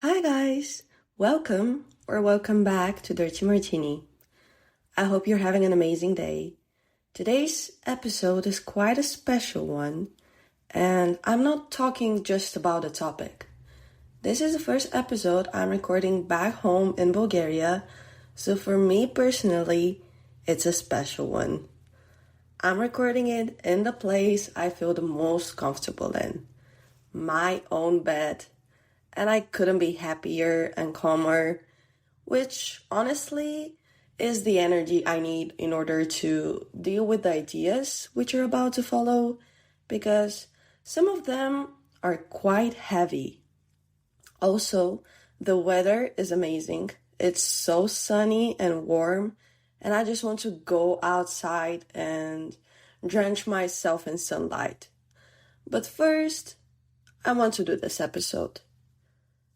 Hi guys, welcome back to Dirty Martini. I hope you're having an amazing day. Today's episode is quite a special one, and I'm not talking just about a topic. This is the first episode I'm recording back home in Bulgaria, so for me personally, it's a special one. I'm recording it in the place I feel the most comfortable in, my own bed, and I couldn't be happier and calmer, which honestly is the energy I need in order to deal with the ideas which are about to follow, because some of them are quite heavy. Also, the weather is amazing. It's so sunny and warm, and I just want to go outside and drench myself in sunlight. But first, I want to do this episode,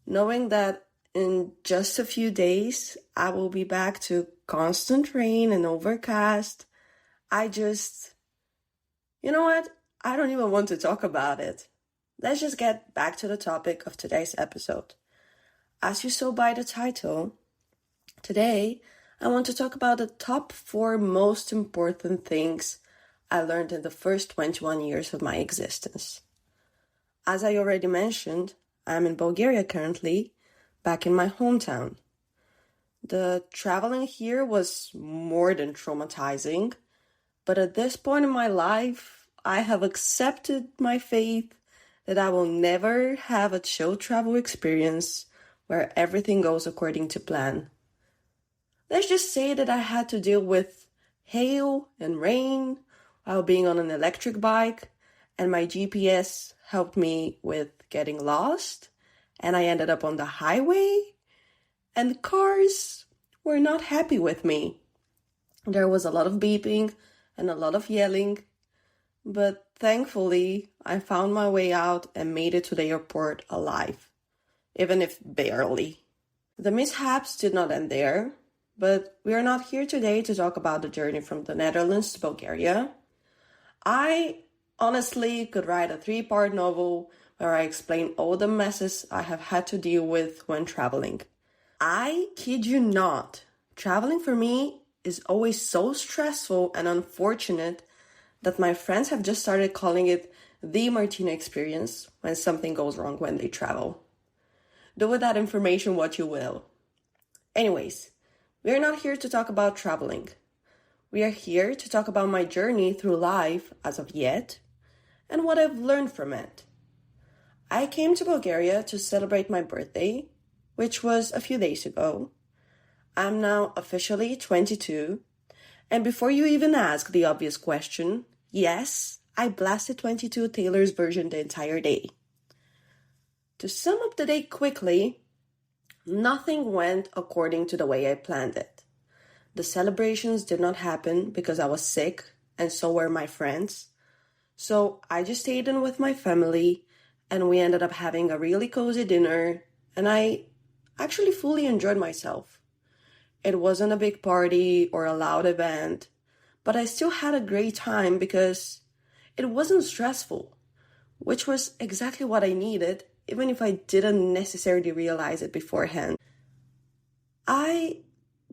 knowing that in just a few days I will be back to constant rain and overcast. You know what? I don't even want to talk about it. Let's just get back to the topic of today's episode. As you saw by the title, today I want to talk about the top 4 most important things I learned in the first 21 years of my existence. As I already mentioned, I'm in Bulgaria currently, back in my hometown. The traveling here was more than traumatizing, but at this point in my life, I have accepted my fate that I will never have a chill travel experience where everything goes according to plan. Let's just say that I had to deal with hail and rain while being on an electric bike, and my GPS helped me with getting lost, and I ended up on the highway, and the cars were not happy with me. There was a lot of beeping and a lot of yelling, but thankfully I found my way out and made it to the airport alive, even if barely. The mishaps did not end there, but we are not here today to talk about the journey from the Netherlands to Bulgaria. I honestly could write a 3-part novel where I explain all the messes I have had to deal with when traveling. I kid you not, traveling for me is always so stressful and unfortunate that my friends have just started calling it the Martini experience when something goes wrong when they travel. Do with that information what you will. Anyways, we're not here to talk about traveling. We are here to talk about my journey through life as of yet and what I've learned from it. I came to Bulgaria to celebrate my birthday, which was a few days ago. I'm now officially 22, and before you even ask the obvious question, yes, I blasted 22 Taylor's version the entire day. To sum up the day quickly, nothing went according to the way I planned it. The celebrations did not happen because I was sick, and so were my friends. So I just stayed in with my family, and we ended up having a really cozy dinner, and I actually fully enjoyed myself. It wasn't a big party or a loud event, but I still had a great time because it wasn't stressful, which was exactly what I needed, even if I didn't necessarily realize it beforehand. I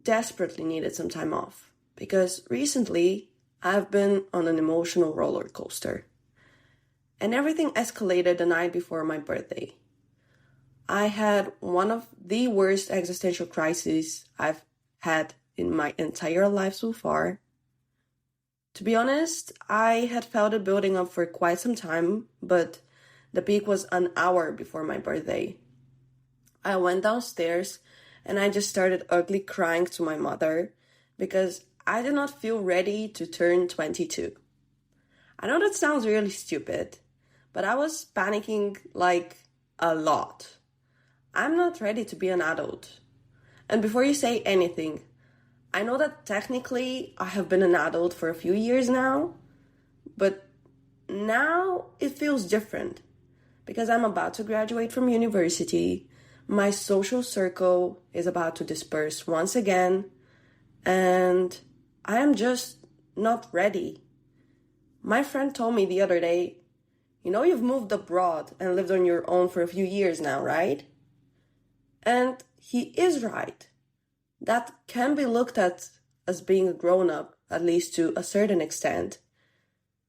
desperately needed some time off because recently I've been on an emotional roller coaster, and everything escalated the night before my birthday. I had one of the worst existential crises I've had in my entire life so far. To be honest, I had felt it building up for quite some time, but the peak was an hour before my birthday. I went downstairs and I just started ugly crying to my mother because I did not feel ready to turn 22. I know that sounds really stupid, but I was panicking like a lot. I'm not ready to be an adult. And before you say anything, I know that technically I have been an adult for a few years now, but now it feels different because I'm about to graduate from university. My social circle is about to disperse once again, and I am just not ready. My friend told me the other day, you've moved abroad and lived on your own for a few years now, right? And he is right. That can be looked at as being a grown-up, at least to a certain extent.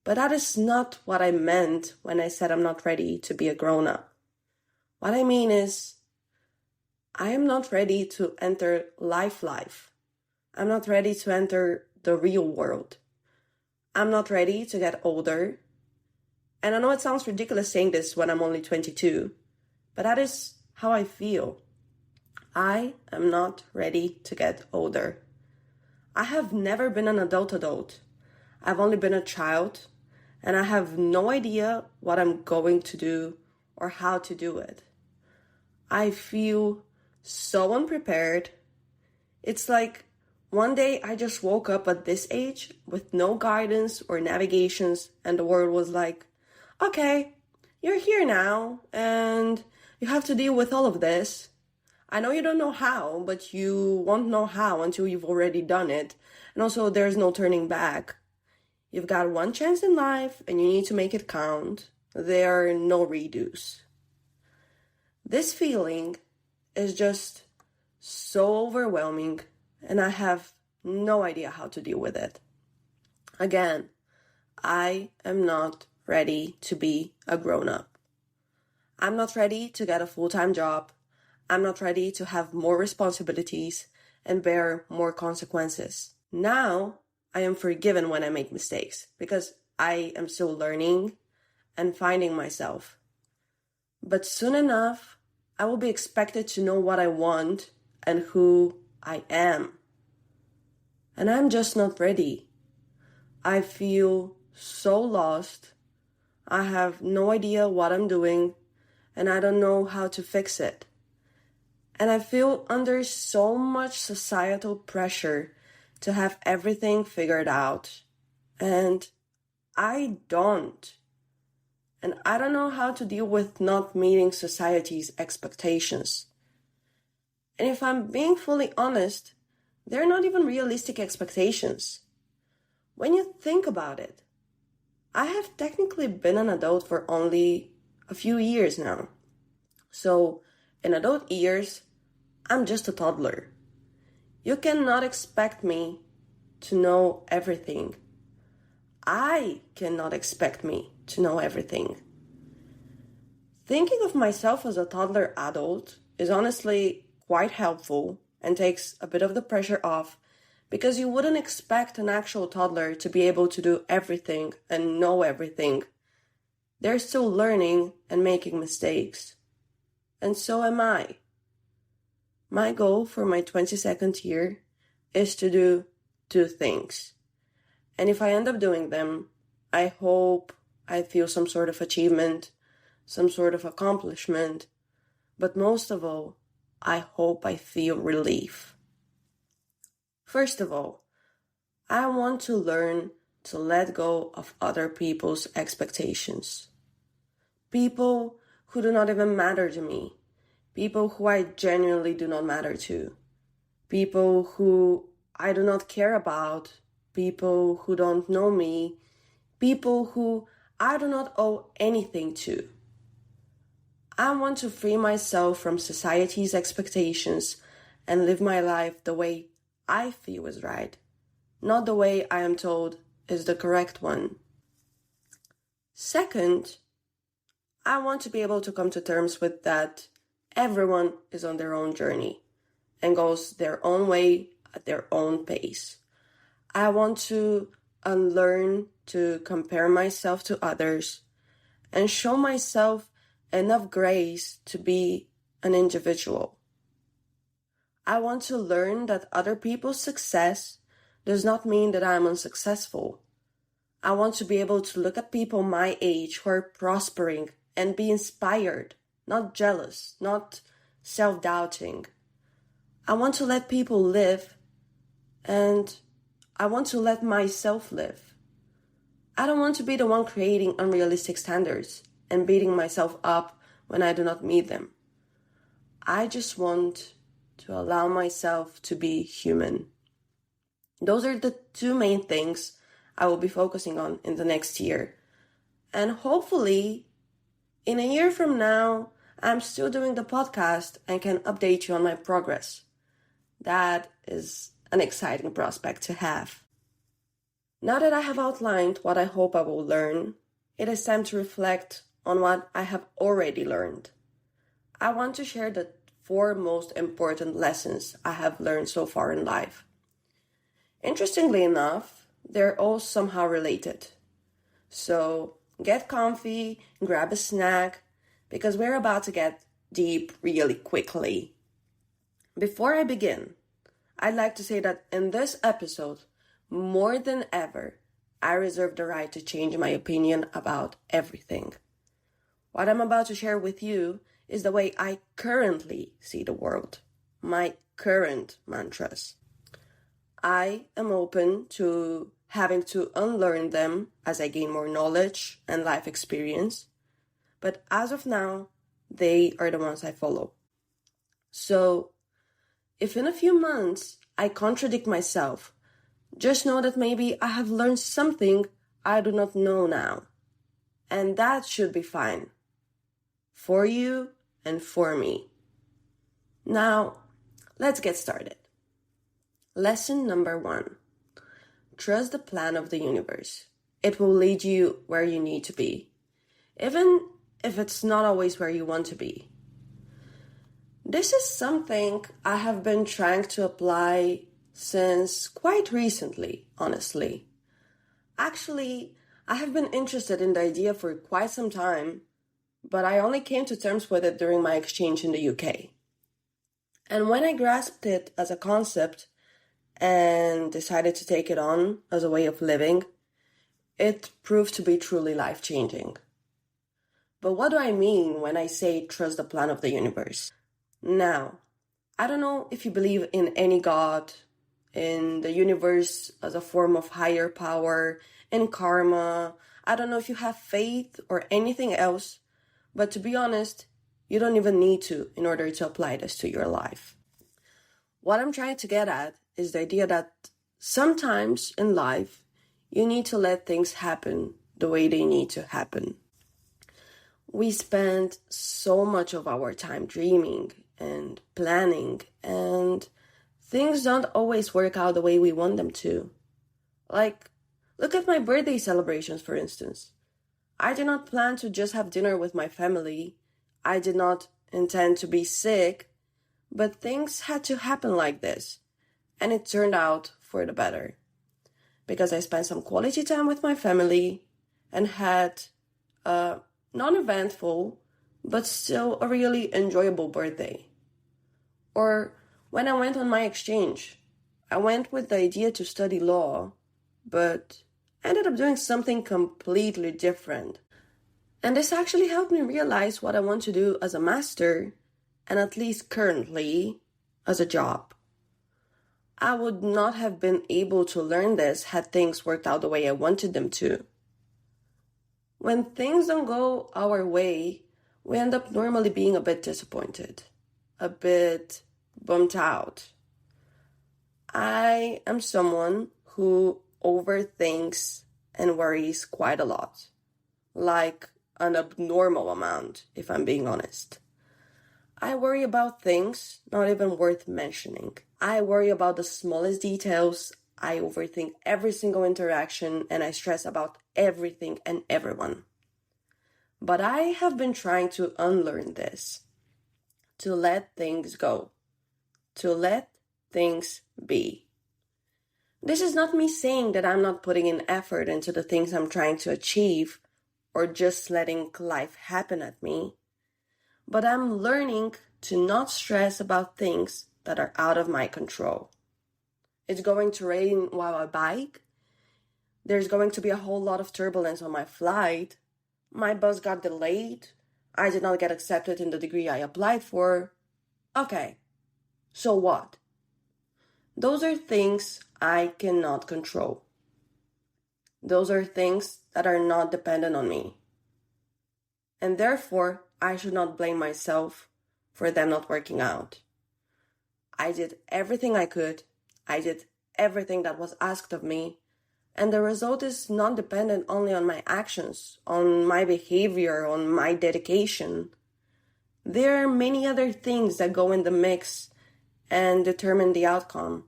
But that is not what I meant when I said I'm not ready to be a grown-up. What I mean is, I am not ready to enter life. I'm not ready to enter the real world. I'm not ready to get older. And I know it sounds ridiculous saying this when I'm only 22, but that is how I feel. I am not ready to get older. I have never been an adult. I've only been a child, and I have no idea what I'm going to do or how to do it. I feel so unprepared. It's like one day I just woke up at this age with no guidance or navigations, and the world was like, okay, you're here now, and you have to deal with all of this. I know you don't know how, but you won't know how until you've already done it. And also, there's no turning back. You've got one chance in life, and you need to make it count. There are no redos. This feeling is just so overwhelming, and I have no idea how to deal with it. Again, I am not ready to be a grown-up. I'm not ready to get a full-time job. I'm not ready to have more responsibilities and bear more consequences. Now, I am forgiven when I make mistakes because I am still learning and finding myself. But soon enough, I will be expected to know what I want and who I am. And I'm just not ready. I feel so lost. I have no idea what I'm doing, and I don't know how to fix it. And I feel under so much societal pressure to have everything figured out. And I don't. And I don't know how to deal with not meeting society's expectations. And if I'm being fully honest, they're not even realistic expectations. When you think about it, I have technically been an adult for only a few years now. So, in adult years, I'm just a toddler. You cannot expect me to know everything. I cannot expect me to know everything. Thinking of myself as a toddler adult is honestly quite helpful and takes a bit of the pressure off because you wouldn't expect an actual toddler to be able to do everything and know everything. They're still learning and making mistakes. And so am I. My goal for my 22nd year is to do 2 things. And if I end up doing them, I hope I feel some sort of achievement, some sort of accomplishment. But most of all, I hope I feel relief. First of all, I want to learn to let go of other people's expectations. People who do not even matter to me. People who I genuinely do not matter to. People who I do not care about. People who don't know me. People who I do not owe anything to. I want to free myself from society's expectations and live my life the way I feel is right, not the way I am told is the correct one. Second, I want to be able to come to terms with that everyone is on their own journey and goes their own way at their own pace. I want to unlearn to compare myself to others and show myself enough grace to be an individual. I want to learn that other people's success does not mean that I'm unsuccessful. I want to be able to look at people my age who are prospering and be inspired, not jealous, not self-doubting. I want to let people live, and I want to let myself live. I don't want to be the one creating unrealistic standards and beating myself up when I do not meet them. I just want to allow myself to be human. Those are the 2 main things I will be focusing on in the next year. And hopefully, in a year from now, I'm still doing the podcast and can update you on my progress. That is an exciting prospect to have. Now that I have outlined what I hope I will learn, it is time to reflect on what I have already learned. I want to share the 4 most important lessons I have learned so far in life. Interestingly enough, they're all somehow related. So get comfy, grab a snack, because we're about to get deep really quickly. Before I begin, I'd like to say that in this episode, more than ever, I reserve the right to change my opinion about everything. What I'm about to share with you is the way I currently see the world, my current mantras. I am open to having to unlearn them as I gain more knowledge and life experience, but as of now, they are the ones I follow. So, if in a few months I contradict myself, just know that maybe I have learned something I do not know now. And that should be fine. For you and for me. Now, let's get started. Lesson number 1. Trust the plan of the universe. It will lead you where you need to be, even if it's not always where you want to be. This is something I have been trying to apply since quite recently, honestly. Actually, I have been interested in the idea for quite some time, but I only came to terms with it during my exchange in the UK. And when I grasped it as a concept and decided to take it on as a way of living, it proved to be truly life-changing. But what do I mean when I say trust the plan of the universe? Now, I don't know if you believe in any God, in the universe as a form of higher power, in karma. I don't know if you have faith or anything else, but to be honest, you don't even need to in order to apply this to your life. What I'm trying to get at is the idea that sometimes in life, you need to let things happen the way they need to happen. We spend so much of our time dreaming and planning, and things don't always work out the way we want them to. Like, look at my birthday celebrations, for instance. I did not plan to just have dinner with my family. I did not intend to be sick, but things had to happen like this, and it turned out for the better. Because I spent some quality time with my family and had a non-eventful, but still a really enjoyable birthday. Or when I went on my exchange, I went with the idea to study law, but ended up doing something completely different. And this actually helped me realize what I want to do as a master, and at least currently, as a job. I would not have been able to learn this had things worked out the way I wanted them to. When things don't go our way, we end up normally being a bit disappointed, a bit bummed out. I am someone who overthinks and worries quite a lot, like an abnormal amount, if I'm being honest. I worry about things not even worth mentioning. I worry about the smallest details, I overthink every single interaction, and I stress about everything and everyone. But I have been trying to unlearn this, to let things go, to let things be. This is not me saying that I'm not putting in effort into the things I'm trying to achieve or just letting life happen at me, but I'm learning to not stress about things that are out of my control. It's going to rain while I bike. There's going to be a whole lot of turbulence on my flight. My bus got delayed. I did not get accepted in the degree I applied for. Okay, so what? Those are things I cannot control. Those are things that are not dependent on me. And therefore, I should not blame myself for them not working out. I did everything I could. I did everything that was asked of me. And the result is not dependent only on my actions, on my behavior, on my dedication. There are many other things that go in the mix and determine the outcome.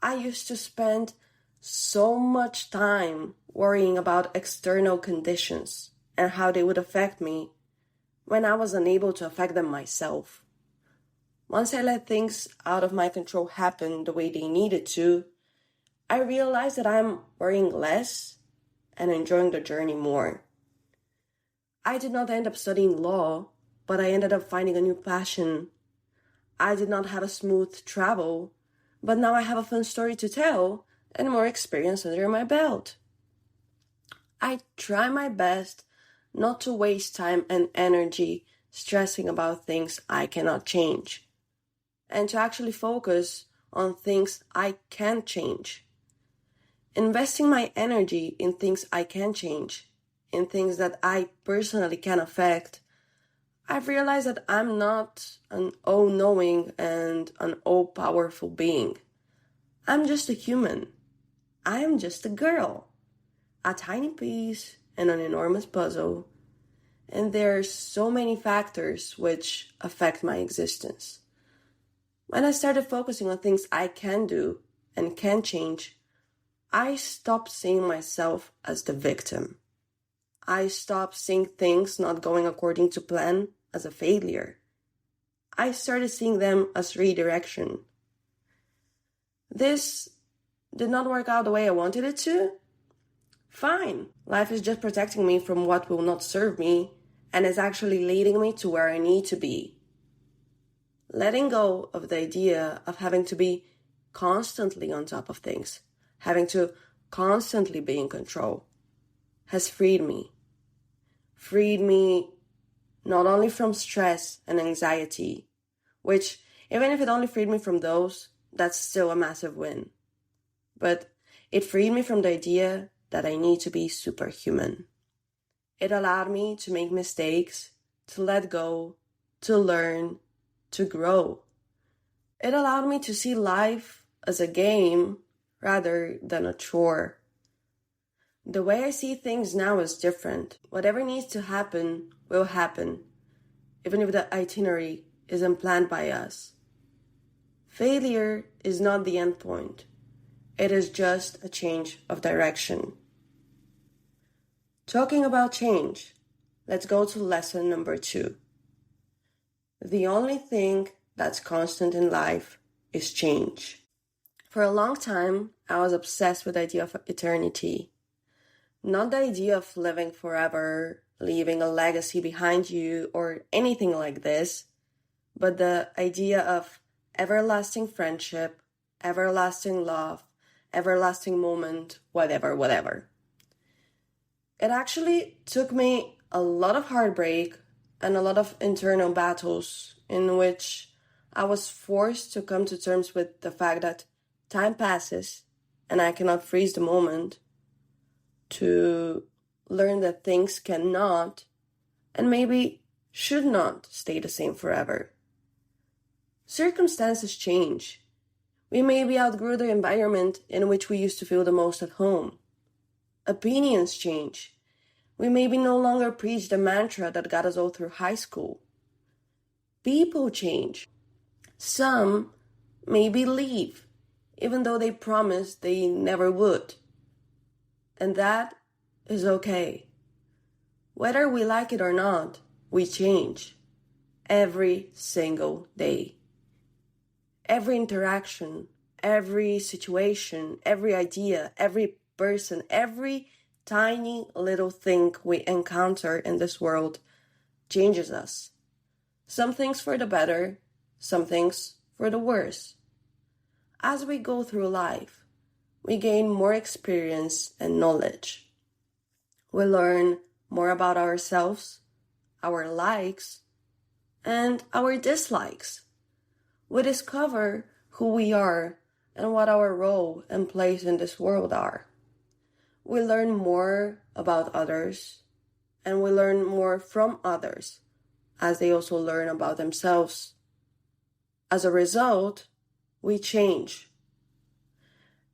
I used to spend so much time worrying about external conditions and how they would affect me when I was unable to affect them myself. Once I let things out of my control happen the way they needed to, I realized that I'm worrying less and enjoying the journey more. I did not end up studying law, but I ended up finding a new passion. I did not have a smooth travel, but now I have a fun story to tell and more experience under my belt. I try my best not to waste time and energy stressing about things I cannot change, and to actually focus on things I can change. Investing my energy in things I can change, in things that I personally can affect, I've realized that I'm not an all-knowing and an all-powerful being. I'm just a human. I am just a girl, a tiny piece in an enormous puzzle, and there are so many factors which affect my existence. When I started focusing on things I can do and can change, I stopped seeing myself as the victim. I stopped seeing things not going according to plan as a failure. I started seeing them as redirection. This did not work out the way I wanted it to. Fine, life is just protecting me from what will not serve me and is actually leading me to where I need to be. Letting go of the idea of having to be constantly on top of things, having to constantly be in control, has freed me. Freed me not only from stress and anxiety, which, even if it only freed me from those, that's still a massive win. But it freed me from the idea that I need to be superhuman. It allowed me to make mistakes, to let go, to learn, to grow. It allowed me to see life as a game rather than a chore. The way I see things now is different. Whatever needs to happen will happen, even if the itinerary isn't planned by us. Failure is not the end point. It is just a change of direction. Talking about change, let's go to lesson number 2. The only thing that's constant in life is change. For a long time, I was obsessed with the idea of eternity. Not the idea of living forever, leaving a legacy behind you, or anything like this, but the idea of everlasting friendship, everlasting love, everlasting moment, whatever. It actually took me a lot of heartbreak and a lot of internal battles in which I was forced to come to terms with the fact that time passes and I cannot freeze the moment, to learn that things cannot and maybe should not stay the same forever. Circumstances change. We maybe outgrew the environment in which we used to feel the most at home. Opinions change. We maybe no longer preach the mantra that got us all through high school. People change. Some maybe leave, even though they promised they never would. And that is okay. Whether we like it or not, we change. Every single day. Every interaction, every situation, every idea, every person, every tiny little thing we encounter in this world changes us. Some things for the better, some things for the worse. As we go through life, we gain more experience and knowledge. We learn more about ourselves, our likes, and our dislikes. We discover who we are and what our role and place in this world are. We learn more about others, and we learn more from others as they also learn about themselves. As a result, we change.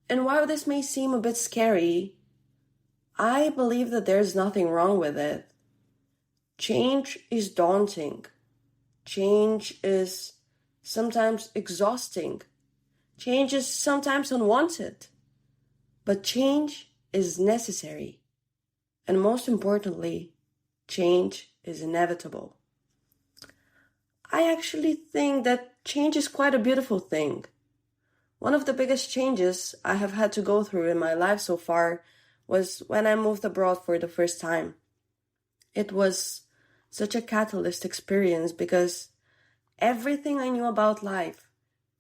And while this may seem a bit scary, I believe that there's nothing wrong with it. Change is daunting. Change is sometimes exhausting. Change is sometimes unwanted. But change is necessary. And most importantly, change is inevitable. I actually think that change is quite a beautiful thing. One of the biggest changes I have had to go through in my life so far was when I moved abroad for the first time. It was such a catalyst experience because everything I knew about life,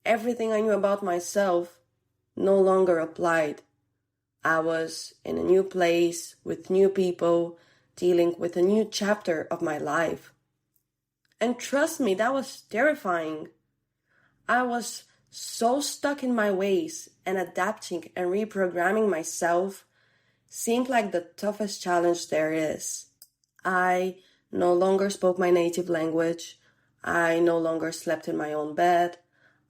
everything I knew about myself, no longer applied. I was in a new place with new people, dealing with a new chapter of my life. And trust me, that was terrifying. I was so stuck in my ways, and adapting and reprogramming myself seemed like the toughest challenge there is. I no longer spoke my native language. I no longer slept in my own bed.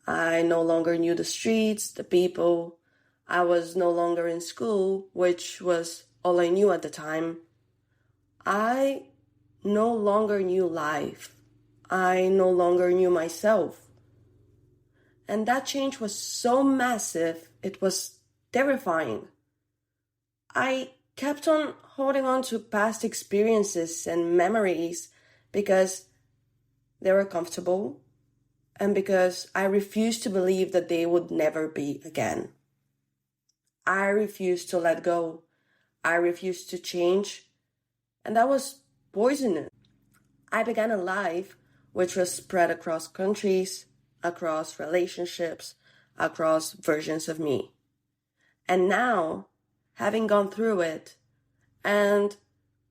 I no longer knew the streets, the people. I was no longer in school, which was all I knew at the time. I no longer knew life. I no longer knew myself. And that change was so massive, it was terrifying. I kept on holding on to past experiences and memories because they were comfortable and because I refused to believe that they would never be again. I refused to let go. I refused to change. And that was poisonous. I began a life which was spread across countries, across relationships, across versions of me. And now, having gone through it, and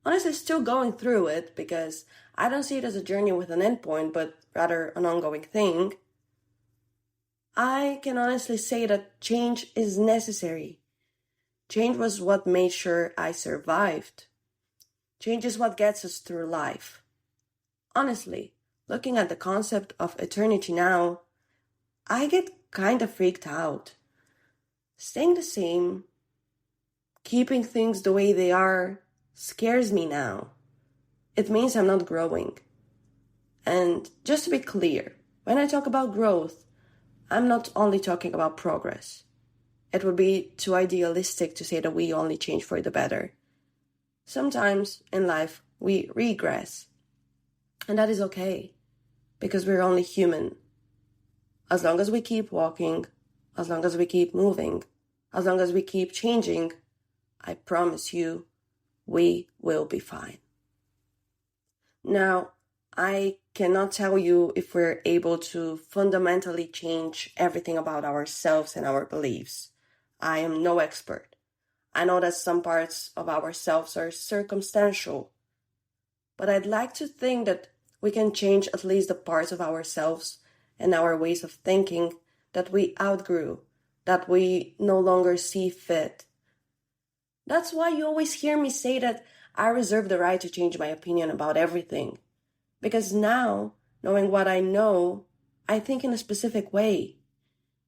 honestly still going through it because I don't see it as a journey with an endpoint, but rather an ongoing thing, I can honestly say that change is necessary. Change was what made sure I survived. Change is what gets us through life. Honestly, looking at the concept of eternity now, I get kind of freaked out. Staying the same, keeping things the way they are, scares me now. It means I'm not growing. And just to be clear, when I talk about growth, I'm not only talking about progress. It would be too idealistic to say that we only change for the better. Sometimes in life, we regress. And that is okay, because we're only human. As long as we keep walking, as long as we keep moving, as long as we keep changing, I promise you, we will be fine. Now, I cannot tell you if we're able to fundamentally change everything about ourselves and our beliefs. I am no expert. I know that some parts of ourselves are circumstantial, but I'd like to think that we can change at least the parts of ourselves and our ways of thinking that we outgrew, that we no longer see fit. That's why you always hear me say that I reserve the right to change my opinion about everything. Because now, knowing what I know, I think in a specific way.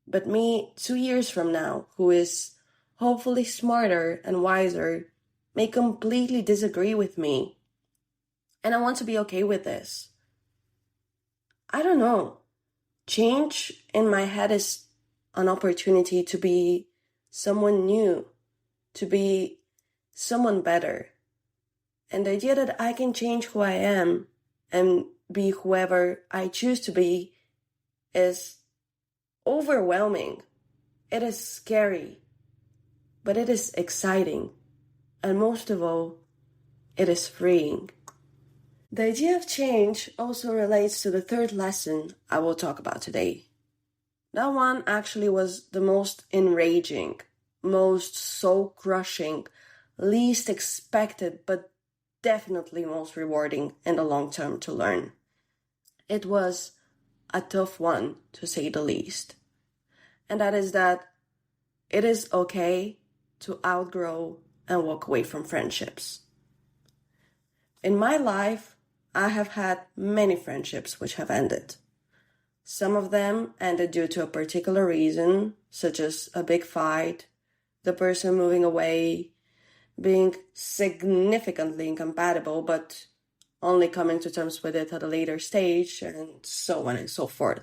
But me, 2 years from now, who is hopefully smarter and wiser, may completely disagree with me. And I want to be okay with this. I don't know. Change in my head is an opportunity to be someone new, to be someone better. And the idea that I can change who I am and be whoever I choose to be is overwhelming. It is scary, but it is exciting. And most of all, it is freeing. The idea of change also relates to the third lesson I will talk about today. That one actually was the most enraging, most soul-crushing, least expected, but definitely most rewarding in the long term to learn. It was a tough one, to say the least. And that is that it is okay to outgrow and walk away from friendships. In my life, I have had many friendships which have ended. Some of them ended due to a particular reason, such as a big fight, the person moving away, being significantly incompatible, but only coming to terms with it at a later stage, and so on and so forth.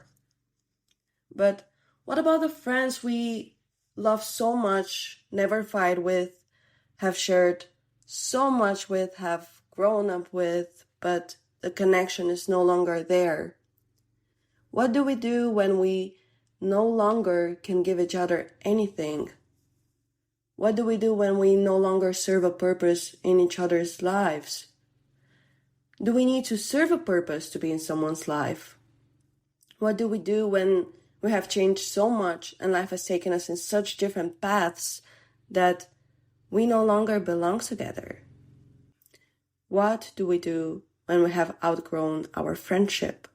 But what about the friends we love so much, never fight with, have shared so much with, have grown up with, but the connection is no longer there? What do we do when we no longer can give each other anything? What do we do when we no longer serve a purpose in each other's lives? Do we need to serve a purpose to be in someone's life? What do we do when we have changed so much and life has taken us in such different paths that we no longer belong together? What do we do when we have outgrown our friendship?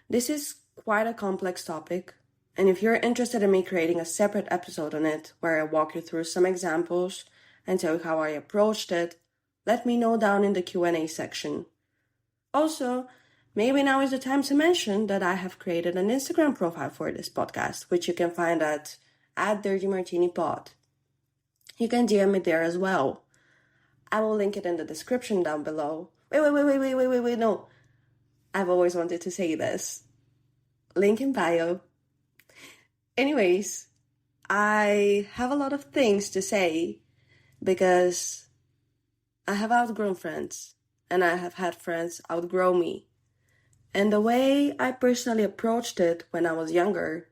This is quite a complex topic, and if you're interested in me creating a separate episode on it where I walk you through some examples and tell you how I approached it, let me know down in the Q&A section. Also, maybe now is the time to mention that I have created an Instagram profile for this podcast, which you can find at @DirtyMartiniPod. You can DM me there as well. I will link it in the description down below. Wait, no. I've always wanted to say this. Link in bio. Anyways, I have a lot of things to say because I have outgrown friends and I have had friends outgrow me. And the way I personally approached it when I was younger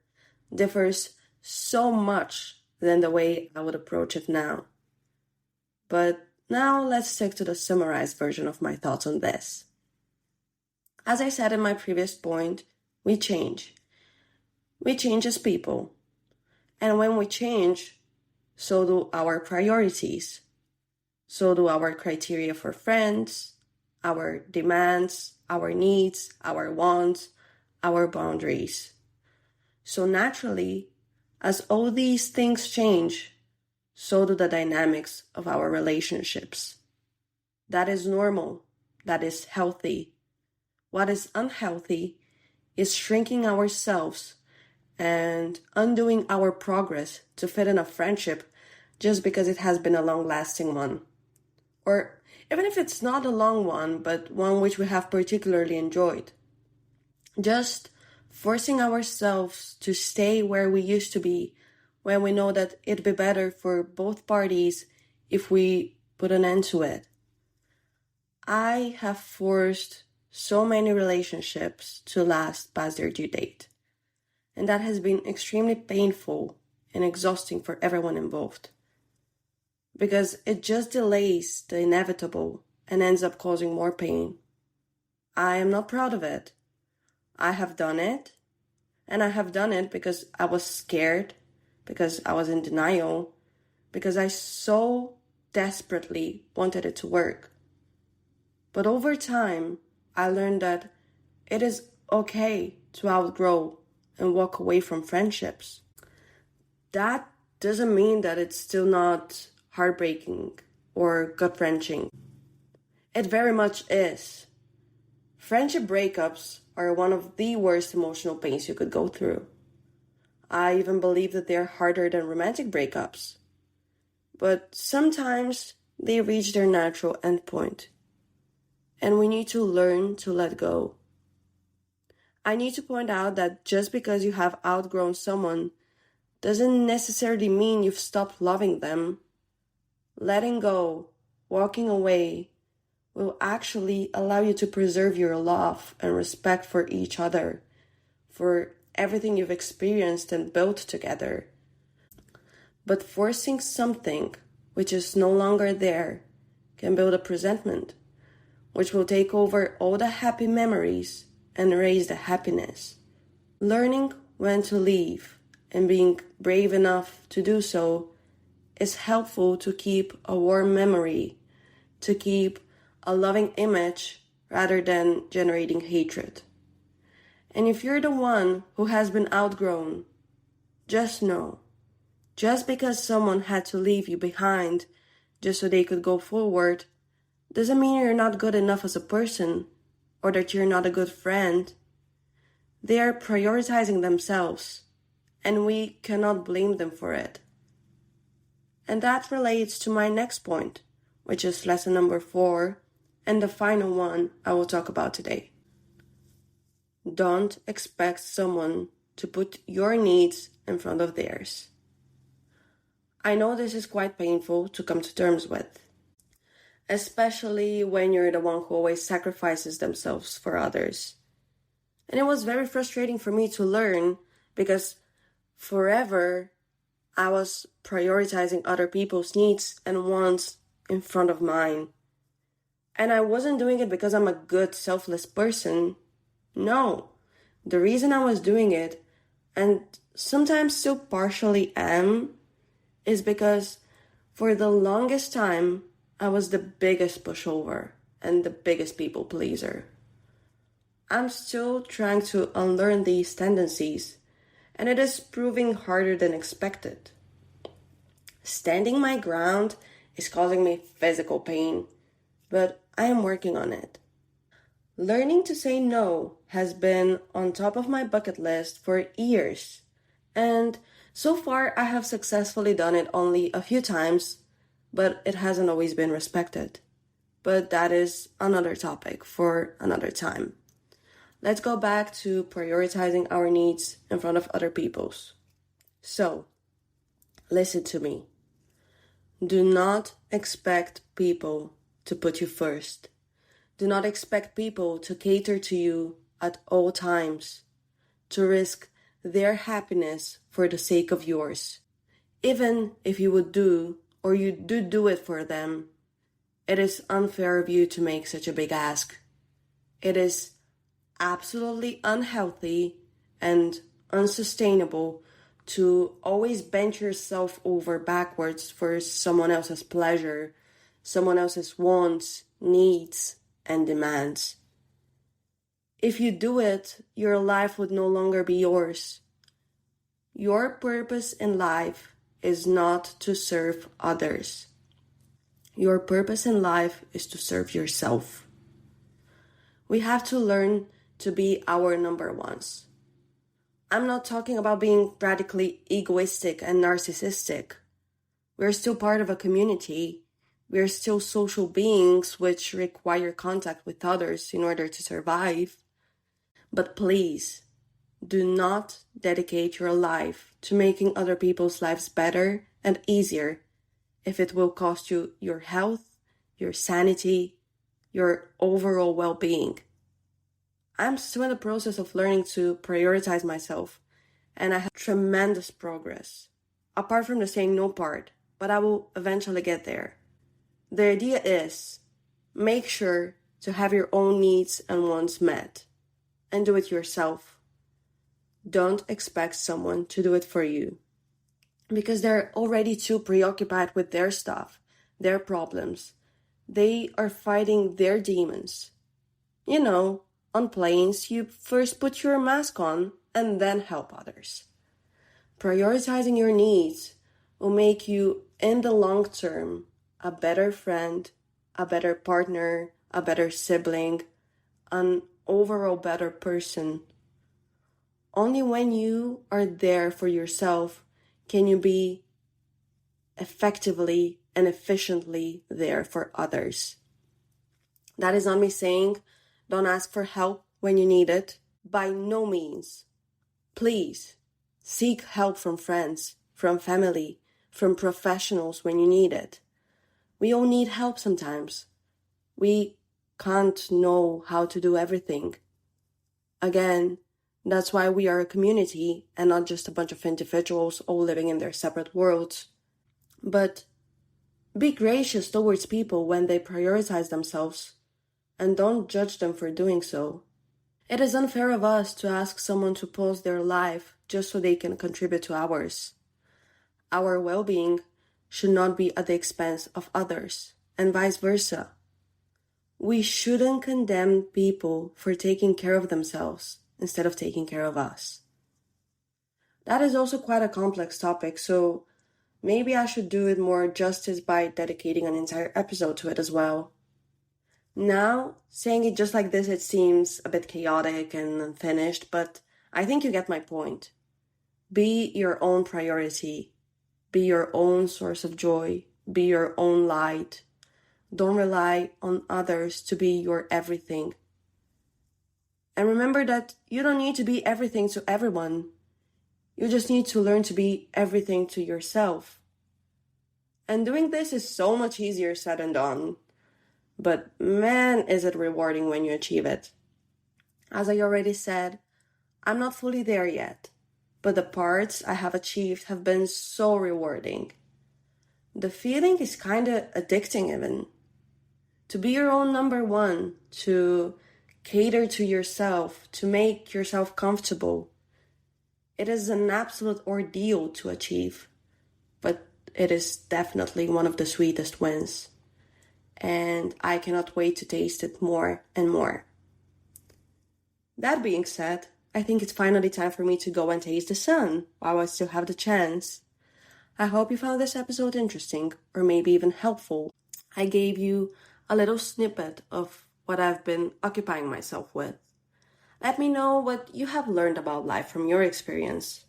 differs so much than the way I would approach it now. But now let's stick to the summarized version of my thoughts on this. As I said in my previous point, we change. We change as people. And when we change, so do our priorities. So do our criteria for friends, our demands, our needs, our wants, our boundaries. So naturally, as all these things change, so do the dynamics of our relationships. That is normal. That is healthy. What is unhealthy is shrinking ourselves and undoing our progress to fit in a friendship just because it has been a long-lasting one. Or even if it's not a long one, but one which we have particularly enjoyed. Just forcing ourselves to stay where we used to be when we know that it'd be better for both parties if we put an end to it. I have forced so many relationships to last past their due date. And that has been extremely painful and exhausting for everyone involved. Because it just delays the inevitable and ends up causing more pain. I am not proud of it. I have done it. And I have done it because I was scared, because I was in denial, because I so desperately wanted it to work. But over time, I learned that it is okay to outgrow and walk away from friendships. That doesn't mean that it's still not heartbreaking or gut-wrenching. It very much is. Friendship breakups are one of the worst emotional pains you could go through. I even believe that they're harder than romantic breakups. But sometimes they reach their natural endpoint. And we need to learn to let go. I need to point out that just because you have outgrown someone doesn't necessarily mean you've stopped loving them. Letting go, walking away, will actually allow you to preserve your love and respect for each other, for everything you've experienced and built together. But forcing something which is no longer there can build a resentment, which will take over all the happy memories and erase the happiness. Learning when to leave and being brave enough to do so is helpful to keep a warm memory, to keep a loving image rather than generating hatred. And if you're the one who has been outgrown, just know, just because someone had to leave you behind just so they could go forward, doesn't mean you're not good enough as a person or that you're not a good friend. They are prioritizing themselves, and we cannot blame them for it. And that relates to my next point, which is lesson number 4, and the final one I will talk about today. Don't expect someone to put your needs in front of theirs. I know this is quite painful to come to terms with, especially when you're the one who always sacrifices themselves for others. And it was very frustrating for me to learn because forever I was prioritizing other people's needs and wants in front of mine. And I wasn't doing it because I'm a good, selfless person. No. The reason I was doing it, and sometimes still partially am, is because for the longest time, I was the biggest pushover and the biggest people pleaser. I'm still trying to unlearn these tendencies, and it is proving harder than expected. Standing my ground is causing me physical pain, but I am working on it. Learning to say no has been on top of my bucket list for years, and so far I have successfully done it only a few times, but it hasn't always been respected. But that is another topic for another time. Let's go back to prioritizing our needs in front of other people's. So, listen to me. Do not expect people to put you first. Do not expect people to cater to you at all times, to risk their happiness for the sake of yours. Even if you would do, or you do it for them, it is unfair of you to make such a big ask. It is absolutely unhealthy and unsustainable to always bend yourself over backwards for someone else's pleasure, someone else's wants, needs, and demands. If you do it, your life would no longer be yours. Your purpose in life is not to serve others. Your purpose in life is to serve yourself. We have to learn to be our number ones. I'm not talking about being radically egoistic and narcissistic. We're still part of a community. We're still social beings which require contact with others in order to survive. But please, do not dedicate your life to making other people's lives better and easier if it will cost you your health, your sanity, your overall well-being. I'm still in the process of learning to prioritize myself, and I have tremendous progress, apart from the saying no part, but I will eventually get there. The idea is, make sure to have your own needs and wants met, and do it yourself. Don't expect someone to do it for you, because they're already too preoccupied with their stuff, their problems. They are fighting their demons. You know, on planes, you first put your mask on and then help others. Prioritizing your needs will make you, in the long term, a better friend, a better partner, a better sibling, an overall better person. Only when you are there for yourself can you be effectively and efficiently there for others. That is not me saying don't ask for help when you need it. By no means. Please, seek help from friends, from family, from professionals when you need it. We all need help sometimes. We can't know how to do everything. Again, that's why we are a community and not just a bunch of individuals all living in their separate worlds. But be gracious towards people when they prioritize themselves, and don't judge them for doing so. It is unfair of us to ask someone to pause their life just so they can contribute to ours. Our well-being should not be at the expense of others, and vice versa. We shouldn't condemn people for taking care of themselves instead of taking care of us. That is also quite a complex topic, so maybe I should do it more justice by dedicating an entire episode to it as well. Now, saying it just like this, it seems a bit chaotic and unfinished, but I think you get my point. Be your own priority. Be your own source of joy. Be your own light. Don't rely on others to be your everything. And remember that you don't need to be everything to everyone. You just need to learn to be everything to yourself. And doing this is so much easier said than done. But man, is it rewarding when you achieve it. As I already said, I'm not fully there yet, but the parts I have achieved have been so rewarding. The feeling is kinda addicting even. To be your own number one, to cater to yourself, to make yourself comfortable. It is an absolute ordeal to achieve, but it is definitely one of the sweetest wins. And I cannot wait to taste it more and more. That being said, I think it's finally time for me to go and taste the sun while I still have the chance. I hope you found this episode interesting, or maybe even helpful. I gave you a little snippet of what I've been occupying myself with. Let me know what you have learned about life from your experience.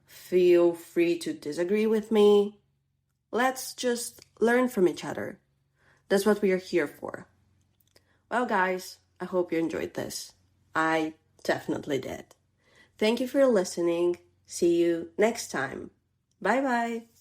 Feel free to disagree with me. Let's just learn from each other. That's what we are here for. Well, guys, I hope you enjoyed this. I definitely did. Thank you for listening. See you next time. Bye bye.